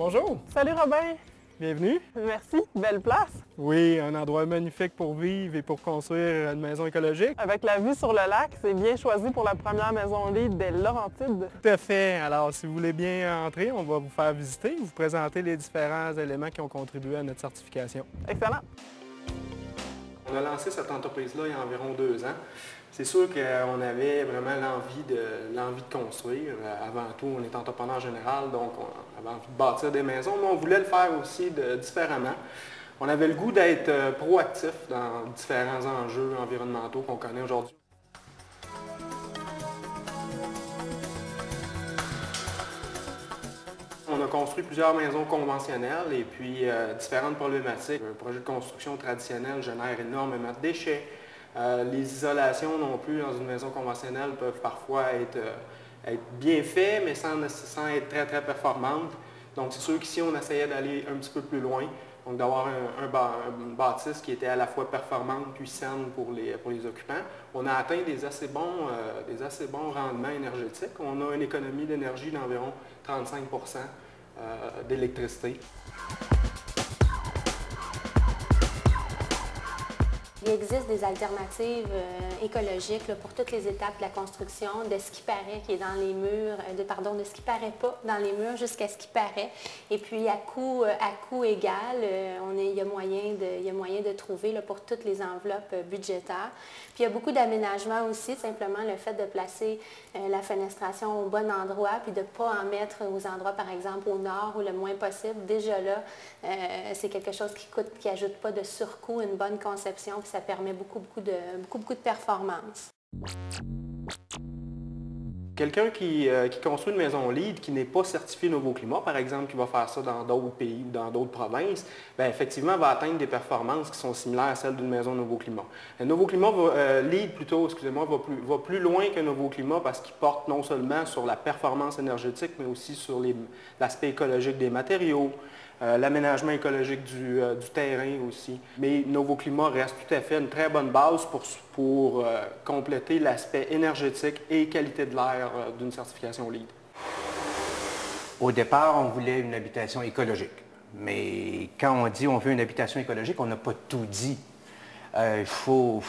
Bonjour, Salut Robin, bienvenue. merci, belle place. Oui, un endroit magnifique pour vivre et pour construire une maison écologique. Avec la vue sur le lac, c'est bien choisi pour la première maison LEED des Laurentides. Tout à fait. Alors, si vous voulez bien entrer, on va vous faire visiter, vous présenter les différents éléments qui ont contribué à notre certification. Excellent. On a lancé cette entreprise-là il y a environ 2 ans. C'est sûr qu'on avait vraiment l'envie de construire. Avant tout, on est entrepreneur général, donc on avait envie de bâtir des maisons, mais on voulait le faire aussi différemment. On avait le goût d'être proactif dans différents enjeux environnementaux qu'on connaît aujourd'hui. On a construit plusieurs maisons conventionnelles et puis différentes problématiques. Un projet de construction traditionnel génère énormément de déchets. Les isolations non plus dans une maison conventionnelle peuvent parfois être bien faites, mais sans être très, très performantes. Donc c'est sûr qu'ici, on essayait d'aller un petit peu plus loin, donc d'avoir une bâtisse qui était à la fois performante puis saine pour les occupants. On a atteint des assez bons rendements énergétiques. On a une économie d'énergie d'environ 35 d'électricité. Il existe des alternatives écologiques là, pour toutes les étapes de la construction, de ce qui paraît qui est dans les murs, de ce qui paraît pas dans les murs jusqu'à ce qui paraît. Et puis à coût égal, il y a moyen de trouver là, pour toutes les enveloppes budgétaires. Puis il y a beaucoup d'aménagements aussi, simplement le fait de placer la fenestration au bon endroit, puis de ne pas en mettre aux endroits, par exemple, au nord ou le moins possible. Déjà là, c'est quelque chose qui ajoute pas de surcoût, une bonne conception, puis ça permet beaucoup de performance. Quelqu'un qui construit une maison LEED qui n'est pas certifiée Nouveau Climat, par exemple, qui va faire ça dans d'autres pays ou dans d'autres provinces, bien, effectivement, va atteindre des performances qui sont similaires à celles d'une maison Nouveau Climat. Le Nouveau Climat, LEED plutôt, excusez-moi, va plus loin que Nouveau Climat parce qu'il porte non seulement sur la performance énergétique, mais aussi sur l'aspect écologique des matériaux, l'aménagement écologique du terrain aussi. Mais Nouveau Climat reste tout à fait une très bonne base pour compléter l'aspect énergétique et qualité de l'air d'une certification LEED. Au départ, on voulait une habitation écologique. Mais quand on dit on veut une habitation écologique, on n'a pas tout dit. Il faut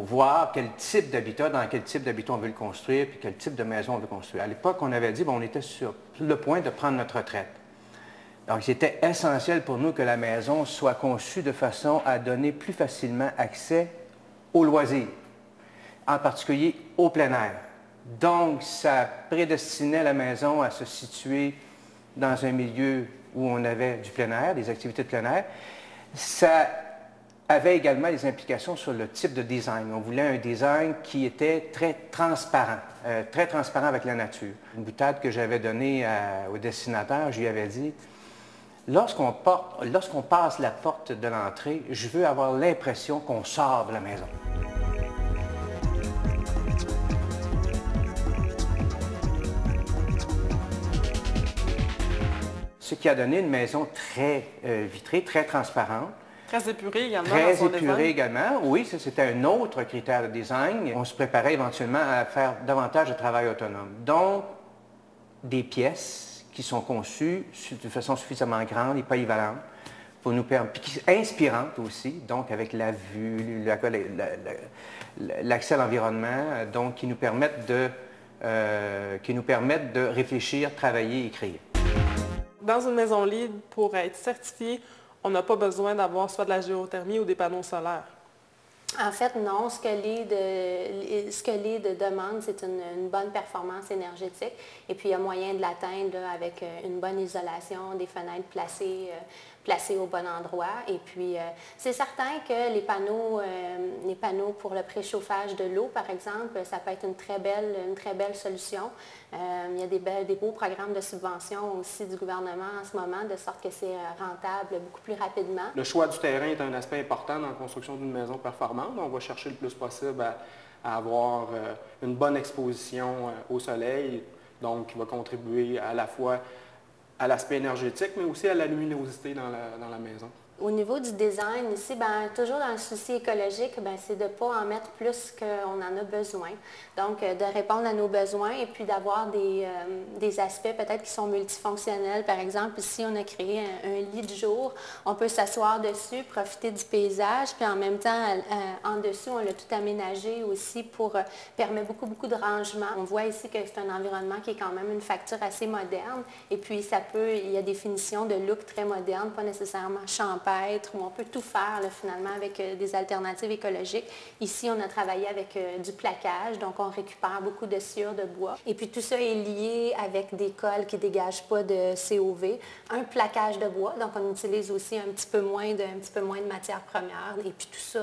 voir quel type d'habitat, dans quel type d'habitat on veut le construire, puis quel type de maison on veut construire. À l'époque, on avait dit, bon, on était sur le point de prendre notre retraite. Donc, c'était essentiel pour nous que la maison soit conçue de façon à donner plus facilement accès aux loisirs, en particulier au plein air. Donc, ça prédestinait la maison à se situer dans un milieu où on avait du plein air, des activités de plein air. Ça avait également des implications sur le type de design. On voulait un design qui était très transparent avec la nature. Une boutade que j'avais donnée au dessinateur, je lui avais dit, lorsqu'on passe la porte de l'entrée, je veux avoir l'impression qu'on sort de la maison. Ce qui a donné une maison très vitrée, très transparente. Très épurée également. Très épurée également, oui, ça c'était un autre critère de design. On se préparait éventuellement à faire davantage de travail autonome. Donc, des pièces qui sont conçues de façon suffisamment grande et polyvalente pour nous permettre, puis inspirantes aussi, donc avec la vue, l'accès à l'environnement, donc qui nous permettent de réfléchir, travailler et créer. Dans une maison LEED, pour être certifié, on n'a pas besoin d'avoir soit de la géothermie ou des panneaux solaires. En fait, non. Ce que LEED demande, c'est une bonne performance énergétique. Et puis, il y a moyen de l'atteindre avec une bonne isolation, des fenêtres placées au bon endroit. Et puis, c'est certain que les panneaux pour le préchauffage de l'eau, par exemple, ça peut être une très belle solution. Il y a des beaux programmes de subvention aussi du gouvernement en ce moment, de sorte que c'est rentable beaucoup plus rapidement. Le choix du terrain est un aspect important dans la construction d'une maison performante. On va chercher le plus possible à avoir une bonne exposition au soleil, donc qui va contribuer à la fois à l'aspect énergétique, mais aussi à la luminosité dans la maison. Au niveau du design, ici, toujours dans le souci écologique, c'est de ne pas en mettre plus qu'on en a besoin. Donc, de répondre à nos besoins et puis d'avoir des aspects peut-être qui sont multifonctionnels. Par exemple, ici, on a créé un lit de jour. On peut s'asseoir dessus, profiter du paysage, puis en même temps, en dessous, on l'a tout aménagé aussi pour permettre beaucoup de rangement. On voit ici que c'est un environnement qui est quand même une facture assez moderne. Et puis, il y a des finitions de look très modernes, pas nécessairement champêtre, où on peut tout faire là, finalement avec des alternatives écologiques. Ici, on a travaillé avec du plaquage, donc on récupère beaucoup de sciure de bois. Et puis, tout ça est lié avec des cols qui ne dégagent pas de COV. Un plaquage de bois, donc on utilise aussi un petit peu moins de matières premières. Et puis, tout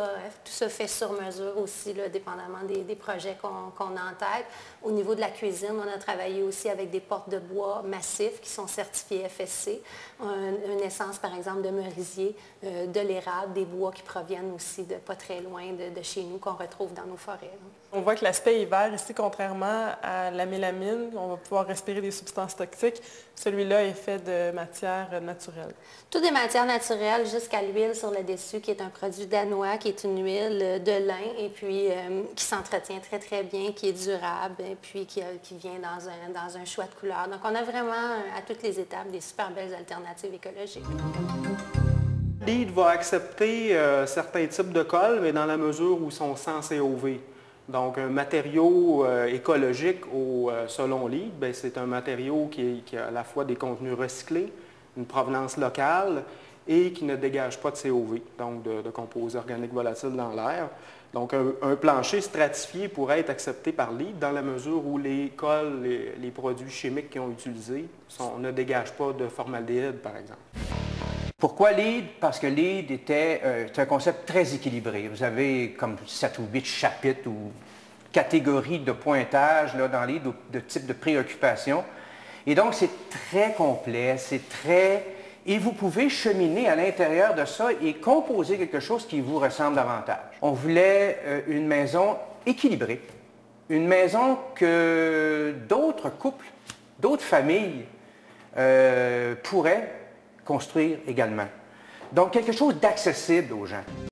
ça fait sur mesure aussi, là, dépendamment des projets qu'on a en tête. Au niveau de la cuisine, on a travaillé aussi avec des portes de bois massifs qui sont certifiées FSC. Une essence, par exemple, de merisier, de l'érable, des bois qui proviennent aussi de pas très loin de chez nous, qu'on retrouve dans nos forêts. On voit que l'aspect hiver ici, contrairement à la mélamine, on va pouvoir respirer des substances toxiques. Celui-là est fait de matières naturelles. Toutes des matières naturelles jusqu'à l'huile sur le dessus, qui est un produit danois, qui est une huile de lin et puis qui s'entretient très bien, qui est durable et puis qui vient dans un choix de couleurs. Donc, on a vraiment à toutes les étapes des super belles alternatives écologiques. LEED va accepter certains types de colle, mais dans la mesure où ils sont sans COV. Donc, un matériau écologique selon LEED, c'est un matériau qui a à la fois des contenus recyclés, une provenance locale et qui ne dégage pas de COV, donc de composés organiques volatiles dans l'air. Donc, un plancher stratifié pourrait être accepté par LEED dans la mesure où les colles, les produits chimiques qu'ils ont utilisés ne dégagent pas de formaldéhyde, par exemple. Pourquoi LEED? Parce que LEED c'est un concept très équilibré. Vous avez comme 7 ou 8 chapitres ou catégories de pointage là, dans LEED, de type de préoccupation. Et donc, c'est très complet, et vous pouvez cheminer à l'intérieur de ça et composer quelque chose qui vous ressemble davantage. On voulait une maison équilibrée, une maison que d'autres couples, d'autres familles pourraient construire également. Donc, quelque chose d'accessible aux gens.